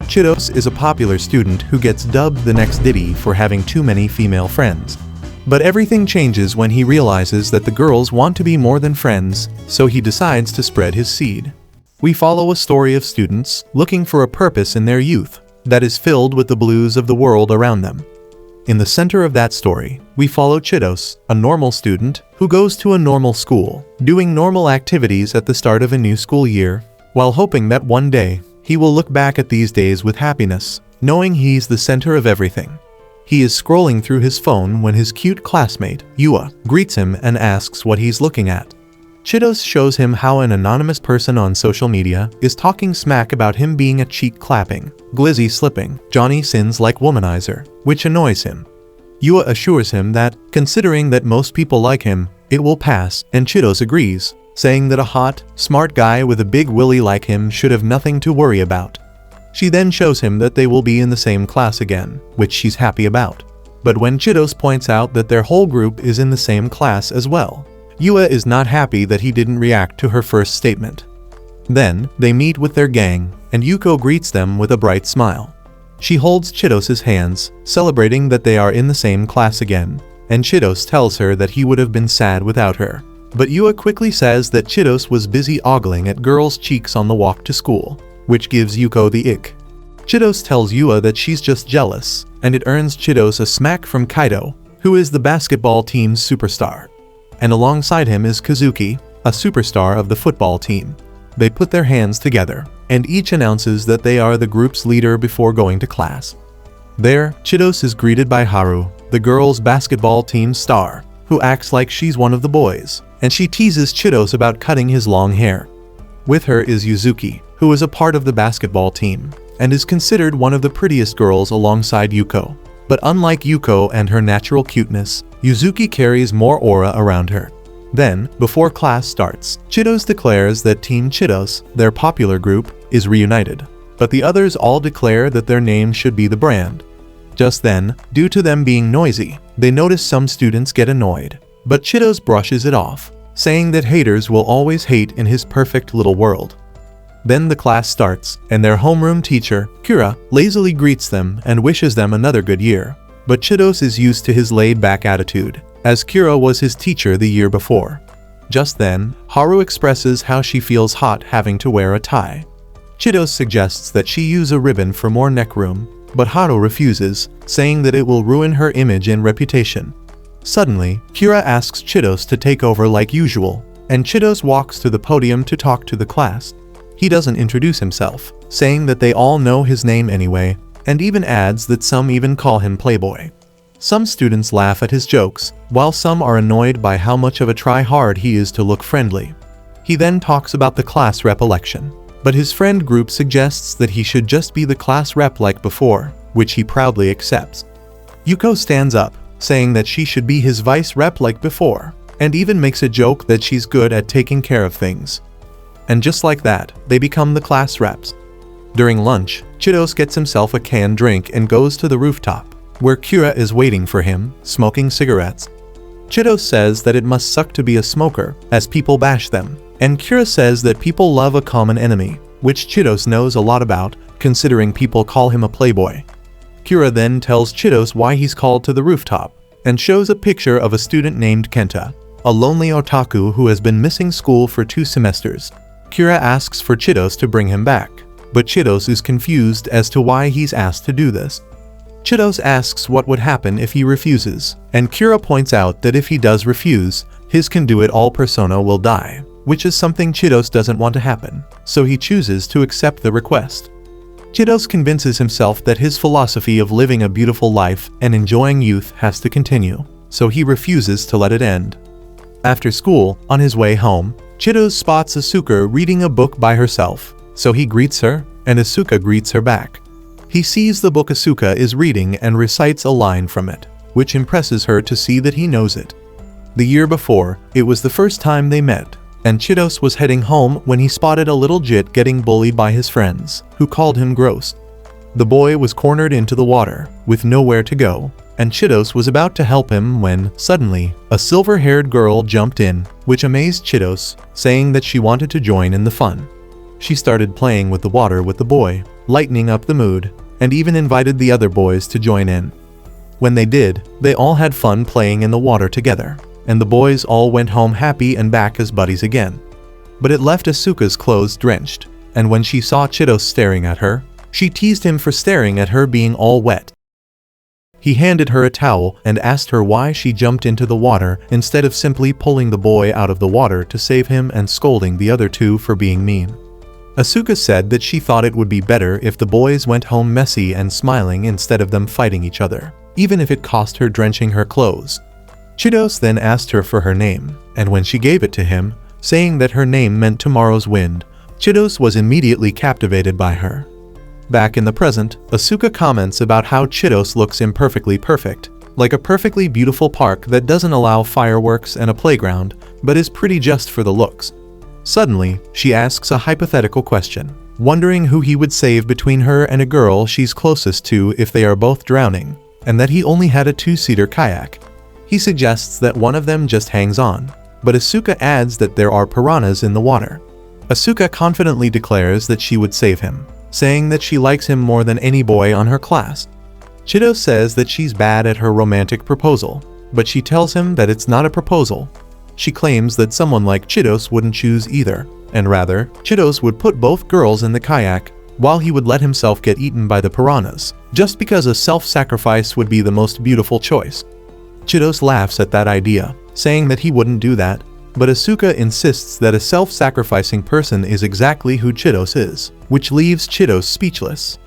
Chidos is a popular student who gets dubbed the next Diddy for having too many female friends. But everything changes when he realizes that the girls want to be more than friends, so he decides to spread his seed. We follow a story of students looking for a purpose in their youth that is filled with the blues of the world around them. In the center of that story, we follow Chidos, a normal student who goes to a normal school, doing normal activities at the start of a new school year, while hoping that one day he will look back at these days with happiness, knowing he's the center of everything. He is scrolling through his phone when his cute classmate, Yua, greets him and asks what he's looking at. Chidos shows him how an anonymous person on social media is talking smack about him being a cheek-clapping, glizzy-slipping, Johnny-Sins-like womanizer, which annoys him. Yua assures him that, considering that most people like him, it will pass, and Chidos agrees, saying that a hot, smart guy with a big willy like him should have nothing to worry about. She then shows him that they will be in the same class again, which she's happy about. But when Chidos points out that their whole group is in the same class as well, Yua is not happy that he didn't react to her first statement. Then, they meet with their gang, and Yuko greets them with a bright smile. She holds Chidos' hands, celebrating that they are in the same class again, and Chidos tells her that he would have been sad without her. But Yua quickly says that Chidos was busy ogling at girls' cheeks on the walk to school, which gives Yuko the ick. Chidos tells Yua that she's just jealous, and it earns Chidos a smack from Kaido, who is the basketball team's superstar. And alongside him is Kazuki, a superstar of the football team. They put their hands together, and each announces that they are the group's leader before going to class. There, Chidos is greeted by Haru, the girls' basketball team star, who acts like she's one of the boys, and she teases Chidos about cutting his long hair. With her is Yuzuki, who is a part of the basketball team, and is considered one of the prettiest girls alongside Yuko. But unlike Yuko and her natural cuteness, Yuzuki carries more aura around her. Then, before class starts, Chidos declares that Team Chidos, their popular group, is reunited. But the others all declare that their name should be the brand. Just then, due to them being noisy, they notice some students get annoyed. But Chidos brushes it off, saying that haters will always hate in his perfect little world. Then the class starts, and their homeroom teacher, Kira, lazily greets them and wishes them another good year. But Chidos is used to his laid-back attitude, as Kira was his teacher the year before. Just then, Haru expresses how she feels hot having to wear a tie. Chidos suggests that she use a ribbon for more neck room, but Haru refuses, saying that it will ruin her image and reputation. Suddenly, Kira asks Chidos to take over like usual, and Chidos walks to the podium to talk to the class. He doesn't introduce himself, saying that they all know his name anyway, and even adds that some even call him Playboy. Some students laugh at his jokes, while some are annoyed by how much of a try-hard he is to look friendly. He then talks about the class rep election, but his friend group suggests that he should just be the class rep like before, which he proudly accepts. Yuko stands up, saying that she should be his vice rep like before, and even makes a joke that she's good at taking care of things. And just like that, they become the class reps. During lunch, Chidos gets himself a canned drink and goes to the rooftop, where Kira is waiting for him, smoking cigarettes. Chidos says that it must suck to be a smoker, as people bash them, and Kira says that people love a common enemy, which Chidos knows a lot about, considering people call him a playboy. Kira then tells Chidos why he's called to the rooftop, and shows a picture of a student named Kenta, a lonely otaku who has been missing school for 2 semesters. Kira asks for Chidos to bring him back, but Chidos is confused as to why he's asked to do this. Chidos asks what would happen if he refuses, and Kira points out that if he does refuse, his can-do-it-all persona will die, which is something Chidos doesn't want to happen, so he chooses to accept the request. Chidos convinces himself that his philosophy of living a beautiful life and enjoying youth has to continue, so he refuses to let it end. After school, on his way home, Chidos spots Asuka reading a book by herself, so he greets her, and Asuka greets her back. He sees the book Asuka is reading and recites a line from it, which impresses her to see that he knows it. The year before, it was the first time they met, and Chidos was heading home when he spotted a little jit getting bullied by his friends, who called him gross. The boy was cornered into the water, with nowhere to go, and Chidos was about to help him when, suddenly, a silver-haired girl jumped in, which amazed Chidos, saying that she wanted to join in the fun. She started playing with the water with the boy, lightening up the mood, and even invited the other boys to join in. When they did, they all had fun playing in the water together, and the boys all went home happy and back as buddies again. But it left Asuka's clothes drenched, and when she saw Chidos staring at her, she teased him for staring at her being all wet. He handed her a towel and asked her why she jumped into the water instead of simply pulling the boy out of the water to save him and scolding the other two for being mean. Asuka said that she thought it would be better if the boys went home messy and smiling instead of them fighting each other, even if it cost her drenching her clothes. Chidos then asked her for her name, and when she gave it to him, saying that her name meant tomorrow's wind, Chidos was immediately captivated by her. Back in the present, Asuka comments about how Chidos looks imperfectly perfect, like a perfectly beautiful park that doesn't allow fireworks and a playground, but is pretty just for the looks. Suddenly, she asks a hypothetical question, wondering who he would save between her and a girl she's closest to if they are both drowning, and that he only had a two-seater kayak. He suggests that one of them just hangs on, but Asuka adds that there are piranhas in the water. Asuka confidently declares that she would save him, saying that she likes him more than any boy on her class. Chidos says that she's bad at her romantic proposal, but she tells him that it's not a proposal. She claims that someone like Chidos wouldn't choose either, and rather, Chidos would put both girls in the kayak while he would let himself get eaten by the piranhas, just because a self-sacrifice would be the most beautiful choice. Chidos laughs at that idea, saying that he wouldn't do that, but Asuka insists that a self-sacrificing person is exactly who Chidos is, which leaves Chidos speechless.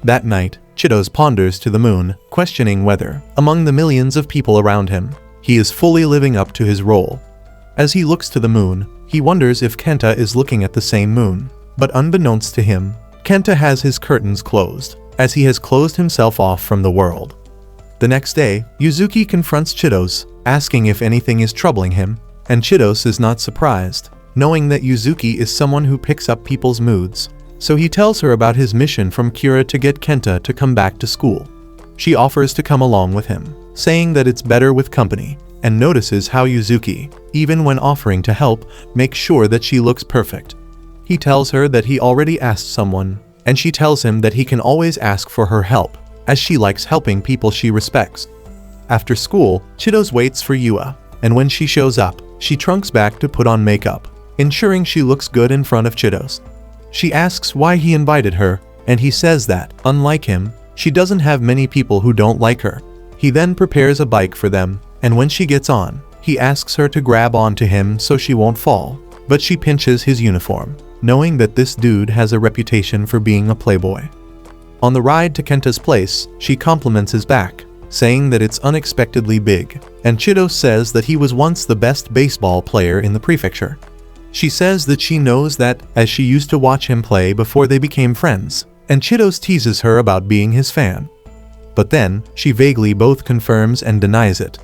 That night, Chidos ponders to the moon, questioning whether, among the millions of people around him, he is fully living up to his role. As he looks to the moon, he wonders if Kenta is looking at the same moon, but unbeknownst to him, Kenta has his curtains closed, as he has closed himself off from the world. The next day, Yuzuki confronts Chidos, asking if anything is troubling him, and Chidos is not surprised, knowing that Yuzuki is someone who picks up people's moods, so he tells her about his mission from Kira to get Kenta to come back to school. She offers to come along with him, saying that it's better with company, and notices how Yuzuki, even when offering to help, makes sure that she looks perfect. He tells her that he already asked someone, and she tells him that he can always ask for her help, as she likes helping people she respects. After school, Chidos waits for Yua, and when she shows up, she trunks back to put on makeup, ensuring she looks good in front of Chidos. She asks why he invited her, and he says that, unlike him, she doesn't have many people who don't like her. He then prepares a bike for them, and when she gets on, he asks her to grab onto him so she won't fall, but she pinches his uniform, knowing that this dude has a reputation for being a playboy. On the ride to Kenta's place, she compliments his back, saying that it's unexpectedly big, and Chidos says that he was once the best baseball player in the prefecture. She says that she knows that, as she used to watch him play before they became friends, and Chidos teases her about being his fan. But then, she vaguely both confirms and denies it.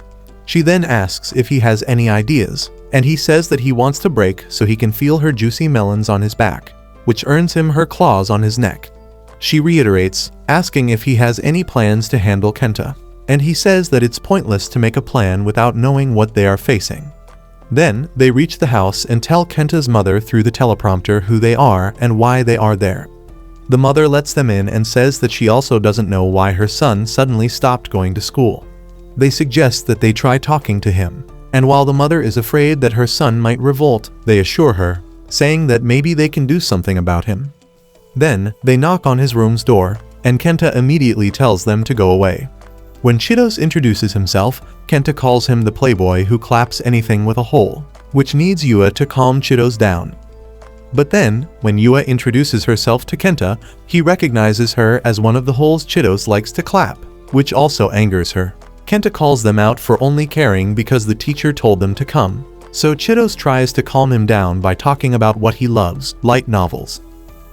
She then asks if he has any ideas, and he says that he wants to break so he can feel her juicy melons on his back, which earns him her claws on his neck. She reiterates, asking if he has any plans to handle Kenta, and he says that it's pointless to make a plan without knowing what they are facing. Then, they reach the house and tell Kenta's mother through the teleprompter who they are and why they are there. The mother lets them in and says that she also doesn't know why her son suddenly stopped going to school. They suggest that they try talking to him, and while the mother is afraid that her son might revolt, they assure her, saying that maybe they can do something about him. Then, they knock on his room's door, and Kenta immediately tells them to go away. When Chidos introduces himself, Kenta calls him the playboy who claps anything with a hole, which needs Yua to calm Chidos down. But then, when Yua introduces herself to Kenta, he recognizes her as one of the holes Chidos likes to clap, which also angers her. Kenta calls them out for only caring because the teacher told them to come, so Chidos tries to calm him down by talking about what he loves, light novels.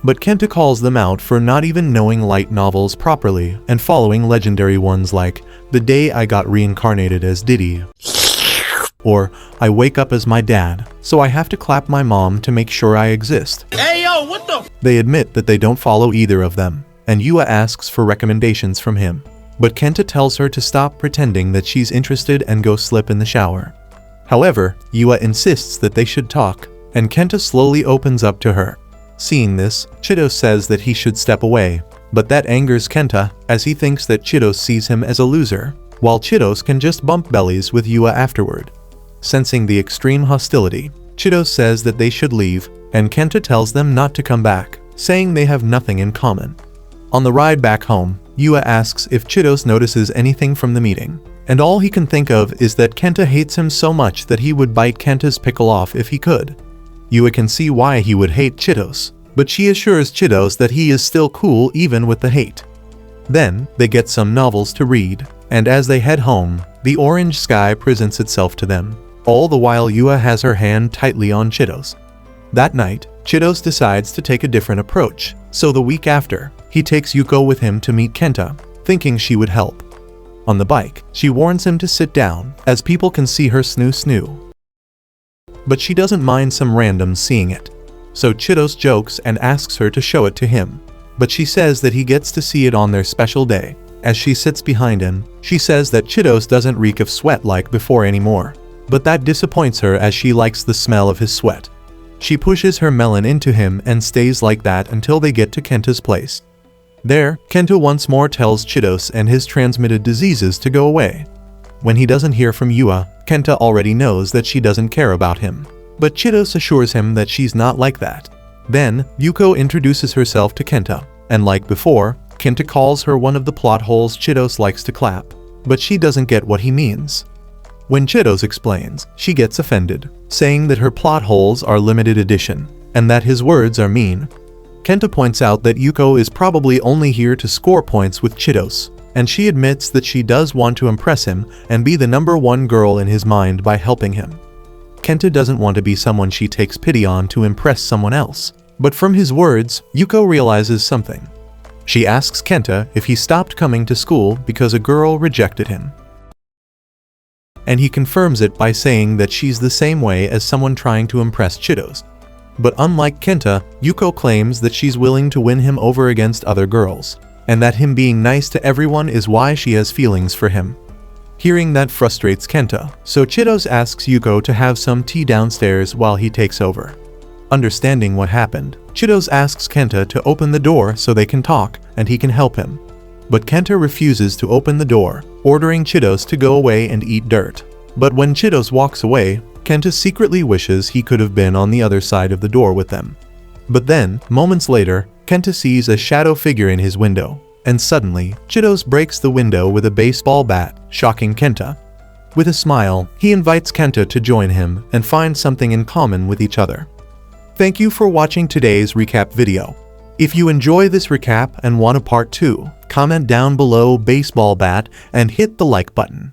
But Kenta calls them out for not even knowing light novels properly and following legendary ones like The Day I Got Reincarnated as Diddy, or I Wake Up as My Dad, so I have to clap my mom to make sure I exist. Hey yo, what the? They admit that they don't follow either of them, and Yua asks for recommendations from him. But Kenta tells her to stop pretending that she's interested and go slip in the shower. However, Yua insists that they should talk, and Kenta slowly opens up to her. Seeing this, Chidos says that he should step away, But that angers Kenta, as he thinks that Chidos sees him as a loser, while Chidos can just bump bellies with Yua afterward. Sensing the extreme hostility, Chidos says that they should leave, and Kenta tells them not to come back, saying they have nothing in common. On the ride back home, Yua asks if Chidos notices anything from the meeting, and all he can think of is that Kenta hates him so much that he would bite Kenta's pickle off if he could. Yua can see why he would hate Chidos, but she assures Chidos that he is still cool even with the hate. Then, they get some novels to read, and as they head home, the orange sky presents itself to them, all the while Yua has her hand tightly on Chidos. That night, Chidos decides to take a different approach, so the week after, he takes Yuko with him to meet Kenta, thinking she would help. On the bike, she warns him to sit down, as people can see her snoo. But she doesn't mind some randoms seeing it. So Chidos jokes and asks her to show it to him, but she says that he gets to see it on their special day. As she sits behind him, she says that Chidos doesn't reek of sweat like before anymore, but that disappoints her as she likes the smell of his sweat. She pushes her melon into him and stays like that until they get to Kenta's place. There, Kenta once more tells Chidos and his transmitted diseases to go away. When he doesn't hear from Yua, Kenta already knows that she doesn't care about him, but Chidos assures him that she's not like that. Then, Yuko introduces herself to Kenta, and like before, Kenta calls her one of the plot holes Chidos likes to clap, but she doesn't get what he means. When Chidos explains, she gets offended, saying that her plot holes are limited edition, and that his words are mean. Kenta points out that Yuko is probably only here to score points with Chidos, and she admits that she does want to impress him and be the #1 girl in his mind by helping him. Kenta doesn't want to be someone she takes pity on to impress someone else, but from his words, Yuko realizes something. She asks Kenta if he stopped coming to school because a girl rejected him. And he confirms it by saying that she's the same way as someone trying to impress Chidos. But unlike Kenta, Yuko claims that she's willing to win him over against other girls, and that him being nice to everyone is why she has feelings for him. Hearing that frustrates Kenta, so Chidos asks Yuko to have some tea downstairs while he takes over. Understanding what happened, Chidos asks Kenta to open the door so they can talk and he can help him. But Kenta refuses to open the door, ordering Chidos to go away and eat dirt. But when Chidos walks away, Kenta secretly wishes he could have been on the other side of the door with them. But then, moments later, Kenta sees a shadow figure in his window, and suddenly, Chidos breaks the window with a baseball bat, shocking Kenta. With a smile, he invites Kenta to join him and find something in common with each other. Thank you for watching today's recap video. If you enjoy this recap and want a part 2, comment down below baseball bat and hit the like button.